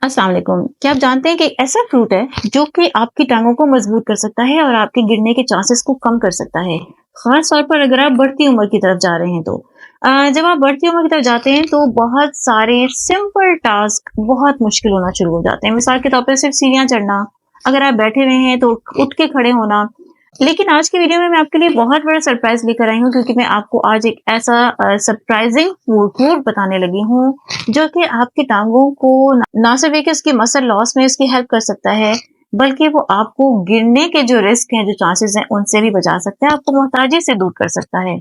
अस्सलाम वालेकुम। क्या आप जानते हैं कि एक ऐसा फ्रूट है जो कि आपकी टाँगों को मजबूत कर सकता है और आपके गिरने के चांसेस को कम कर सकता है। ख़ास तौर पर अगर आप बढ़ती उम्र की तरफ जा रहे हैं तो। जब आप बढ़ती उम्र की तरफ जाते हैं तो बहुत सारे सिंपल टास्क बहुत मुश्किल होना शुरू हो जाते हैं। मिसाल के तौर पे सिर्फ़ सीढ़ियाँ चढ़ना, अगर आप बैठे हुए हैं तो उठ के खड़े होना। लेकिन आज की वीडियो में मैं आपके लिए बहुत बड़ा सरप्राइज़ लेकर आई हूँ क्योंकि मैं आपको आज एक ऐसा सरप्राइज़िंग फूड बताने लगी हूँ जो कि आपकी टाँगों को ना सिर्फ़ एक उसकी मसल लॉस में इसकी हेल्प कर सकता है, बल्कि वो आपको गिरने के जो रिस्क हैं, जो चांसेज़ हैं, उनसे भी बचा सकता है, आपको मोहताजी से दूर कर सकता है।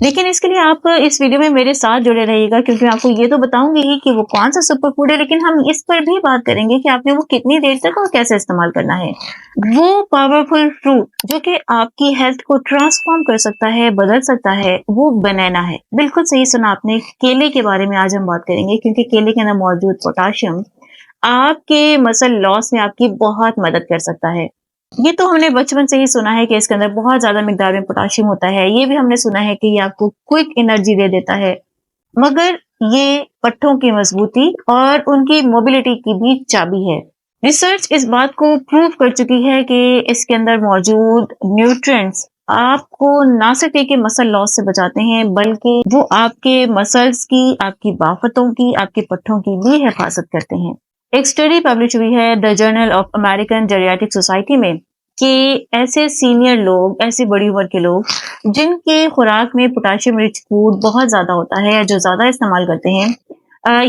लेकिन इसके लिए आप इस वीडियो में मेरे साथ जुड़े रहिएगा क्योंकि मैं आपको ये तो बताऊँगी ही कि वो कौन-सा सुपर फूड है, लेकिन हम इस पर भी बात करेंगे कि आपने वो कितनी देर तक और कैसे इस्तेमाल करना है। वो पावरफुल फ्रूट जो कि आपकी हेल्थ को ट्रांसफ़ॉर्म कर सकता है, बदल सकता है, वो बनाना है। बिल्कुल सही सुना आपने, केले के बारे में आज हम बात करेंगे क्योंकि केले के अंदर मौजूद पोटेशियम आपके मसल लॉस में आपकी बहुत मदद कर सकता है। ये तो हमने बचपन से ही सुना है कि इसके अंदर बहुत ज़्यादा मिक़दार में पोटेशियम होता है। ये भी हमने सुना है कि ये आपको क्विक एनर्जी दे देता है। मगर ये पट्टों की मजबूती और उनकी मोबिलिटी की भी चाबी है। रिसर्च इस बात को प्रूव कर चुकी है कि इसके अंदर मौजूद न्यूट्रिएंट्स आपको ना सिर्फ ये कि मसल लॉस से बचाते हैं, बल्कि वो आपके मसल्स की, आपकी बाफतों की, आपके पट्टों की भी हिफाजत करते हैं। एक स्टडी पब्लिश हुई है the journal of American geriatric society में कि ऐसे सीनियर लोग, ऐसी बड़ी उम्र के लोग जिनके खुराक में पोटेशियम रिच फूड बहुत ज़्यादा होता है या जो ज़्यादा इस्तेमाल करते हैं,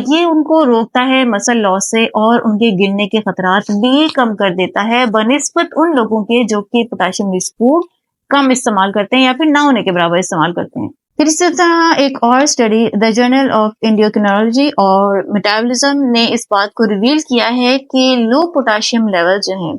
ये उनको रोकता है मसल लॉस से और उनके गिरने के खतरात भी कम कर देता है बनिस्बत उन लोगों के जो कि पोटेशियम रिच फूड कम इस्तेमाल करते हैं या फिर ना होने के बराबर इस्तेमाल करते हैं। फिर इसी तरह एक और study the journal of endocrinology और मेटाबॉलिज्म ने इस बात को रिवील किया है कि लो पोटेशियम लेवल जो हैं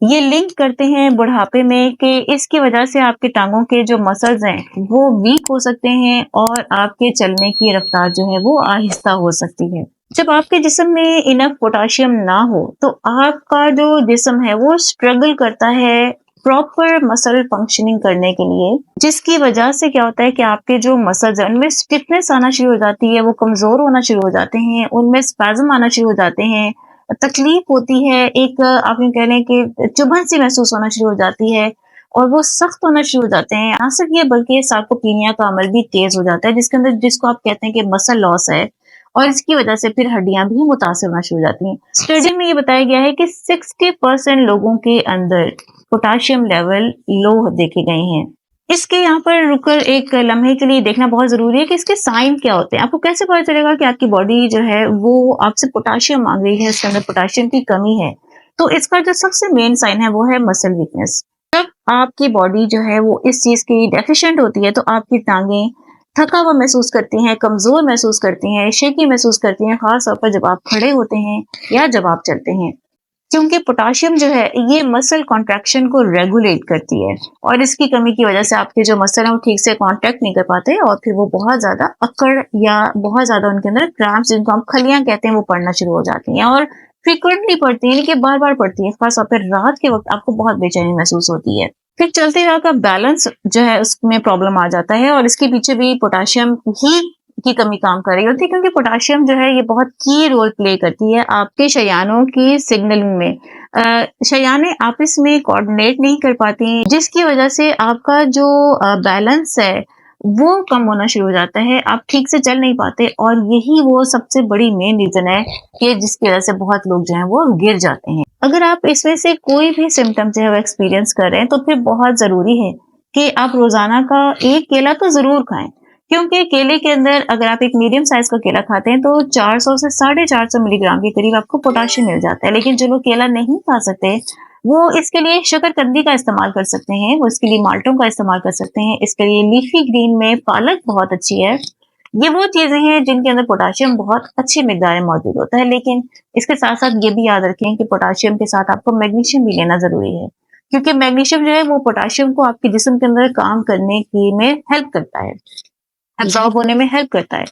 ये लिंक करते हैं बुढ़ापे में कि इसकी वजह से आपके टांगों के जो मसल्स हैं वो वीक हो सकते हैं और आपके चलने की रफ्तार जो है वो आहिस्ता हो सकती है। जब आपके जिस्म में इनफ पोटेशियम ना हो तो आपका जो जिस्म है वो स्ट्रगल करता है प्रॉपर मसल फंक्शनिंग करने के लिए, जिसकी वजह से क्या होता है कि आपके जो मसल्स हैं उनमें स्टिफनेस आना शुरू हो जाती है, वो कमजोर होना शुरू हो जाते हैं, उनमें स्पैज्म आना शुरू हो जाते हैं, तकलीफ होती है, एक आप यूँ कह लें कि चुभन सी महसूस होना शुरू हो जाती है और वो सख्त होना शुरू हो जाते हैं। ना सिर्फ ये बल्कि सार्कोपीनिया का अमल भी तेज हो जाता है जिसके अंदर जिसको आप कहते हैं कि मसल लॉस है और इसकी वजह से फिर हड्डियां भी मुतासर होना शुरू हो जाती हैं। स्टडी में ये बताया गया है कि 60% लोगों के अंदर पोटेशियम लेवल लो देखे गए हैं। इसके यहाँ पर रुककर एक लम्हे के लिए देखना बहुत ज़रूरी है कि इसके साइन क्या होते हैं। आपको कैसे पता चलेगा कि आपकी बॉडी जो है वो आपसे पोटेशियम माँग रही है, इसके अंदर पोटेशियम की कमी है। तो इसका जो सबसे मेन साइन है वो है मसल वीकनेस। जब आपकी बॉडी जो है वो इस चीज़ की डेफिशिएंट होती है तो आपकी टाँगें थका हुआ महसूस करती हैं, कमज़ोर महसूस करती हैं, शेकी महसूस करती हैं, ख़ास तौर पर जब आप खड़े होते हैं या जब आप चलते हैं। क्योंकि पोटेशियम जो है ये मसल कॉन्ट्रैक्शन को रेगुलेट करती है और इसकी कमी की वजह से आपके जो मसल हैं वो ठीक से कॉन्ट्रैक्ट नहीं कर पाते और फिर वो बहुत ज़्यादा अकड़ या बहुत ज़्यादा उनके अंदर क्रैम्प्स जिनको हम खलियां कहते हैं वो पड़ना शुरू हो जाती हैं और फ्रीक्वेंटली पड़ती हैं, यानी कि बार-बार पड़ती हैं। खास तौर पर रात के वक्त आपको बहुत बेचैनी महसूस होती है। फिर चलते हुए आपका बैलेंस जो है उसमें प्रॉब्लम आ जाता है और इसके पीछे भी पोटेशियम ही की कमी काम कर रही होती है क्योंकि पोटेशियम जो है ये बहुत की रोल प्ले करती है आपके शयानों की सिग्नलिंग में। शयानें आपस में कोऑर्डिनेट नहीं कर पाती जिसकी वजह से आपका जो बैलेंस है वो कम होना शुरू हो जाता है, आप ठीक से चल नहीं पाते और यही वो सबसे बड़ी मेन रीजन है कि जिसकी वजह से बहुत लोग जो हैं वो गिर जाते हैं। अगर आप इसमें से कोई भी सिम्टम जो है वो एक्सपीरियंस कर रहे हैं तो फिर बहुत जरूरी है कि आप रोजाना का एक केला तो जरूर खाएं क्योंकि केले के अंदर अगर आप एक मीडियम साइज का केला खाते हैं तो 400 से 450 मिलीग्राम के करीब आपको पोटेशियम मिल जाता है। लेकिन जो लोग केला नहीं खा सकते वो इसके लिए शकरकंदी का इस्तेमाल कर सकते हैं, वो इसके लिए माल्टों का इस्तेमाल कर सकते हैं। इसके लिए लीफी ग्रीन में पालक बहुत अच्छी है। ये वो चीजें हैं जिनके अंदर पोटेशियम बहुत अच्छी मिकदार में मौजूद होता है। लेकिन इसके साथ साथ ये भी याद रखें कि पोटेशियम के साथ आपको मैग्नीशियम भी लेना जरूरी है क्योंकि मैग्नीशियम जो है वो पोटेशियम को आपके जिस्म के अंदर काम करने की में हेल्प करता है, एब्जॉर्ब होने में हेल्प करता है।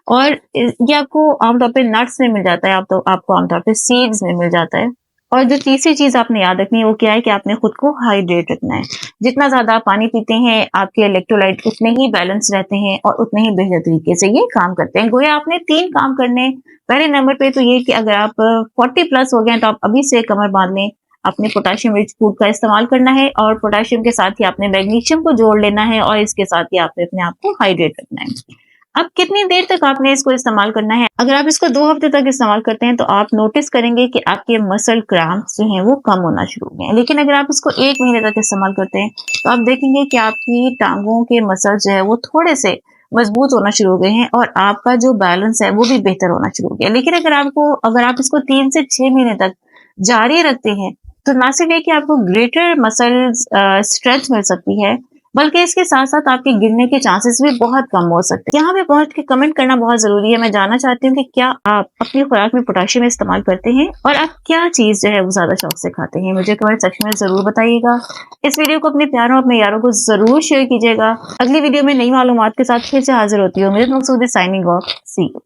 और ये आपको आमतौर पे नट्स में मिल जाता है, आप तो आपको आमतौर पे सीड्स में मिल जाता है और जो तीसरी चीज़ आपने याद रखनी है वो क्या है कि आपने खुद को हाइड्रेट रखना है। जितना ज़्यादा आप पानी पीते हैं, आपके इलेक्ट्रोलाइट उतने ही बैलेंस रहते हैं और उतने ही बेहतर तरीके से ये काम करते हैं। गोया आपने 3 काम करने। पहले नंबर पे तो ये कि अगर आप 40 प्लस हो गए हैं तो आप अभी से कमर बाँध लें। आपने पोटेशियम रिच फूड का इस्तेमाल करना है और पोटेशियम के साथ ही आपने मैग्नीशियम को जोड़ लेना है और इसके साथ ही आपने अपने आप को हाइड्रेट रखना है। अब कितनी देर तक आपने इसको इस्तेमाल करना है? अगर आप इसको 2 हफ्ते तक इस्तेमाल करते हैं तो आप नोटिस करेंगे कि आपके मसल क्रैम्प्स जो हैं वो कम होना शुरू हो गए हैं। लेकिन अगर आप इसको 1 महीने तक इस्तेमाल करते हैं तो आप देखेंगे कि आपकी टाँगों के मसल्स जो है वो थोड़े-से मजबूत होना शुरू हो गए हैं और आपका जो बैलेंस है वो भी बेहतर होना शुरू हो गया। लेकिन अगर आप इसको 3 से 6 महीने तक जारी रखते हैं तो ना सिर्फ ये कि आपको ग्रेटर मसल्स स्ट्रेंथ मिल सकती है, बल्कि इसके साथ-साथ आपके गिरने के चांसेस भी बहुत कम हो सकते हैं। यहाँ पे पहुँच के कमेंट करना बहुत ज़रूरी है। मैं जानना चाहती हूँ कि क्या आप अपनी खुराक में पोटेशियम इस्तेमाल करते हैं और आप क्या चीज़ जो है वो ज़्यादा शौक से खाते हैं? मुझे कमेंट सेक्शन में ज़रूर बताइएगा। इस वीडियो को अपने प्यारों और अपने यारों को ज़रूर शेयर कीजिएगा। अगली वीडियो में नई मालूमात के साथ फिर से हाज़िर होती हूँ। मेरा मकसूद है साइनिंग ऑफ। C you.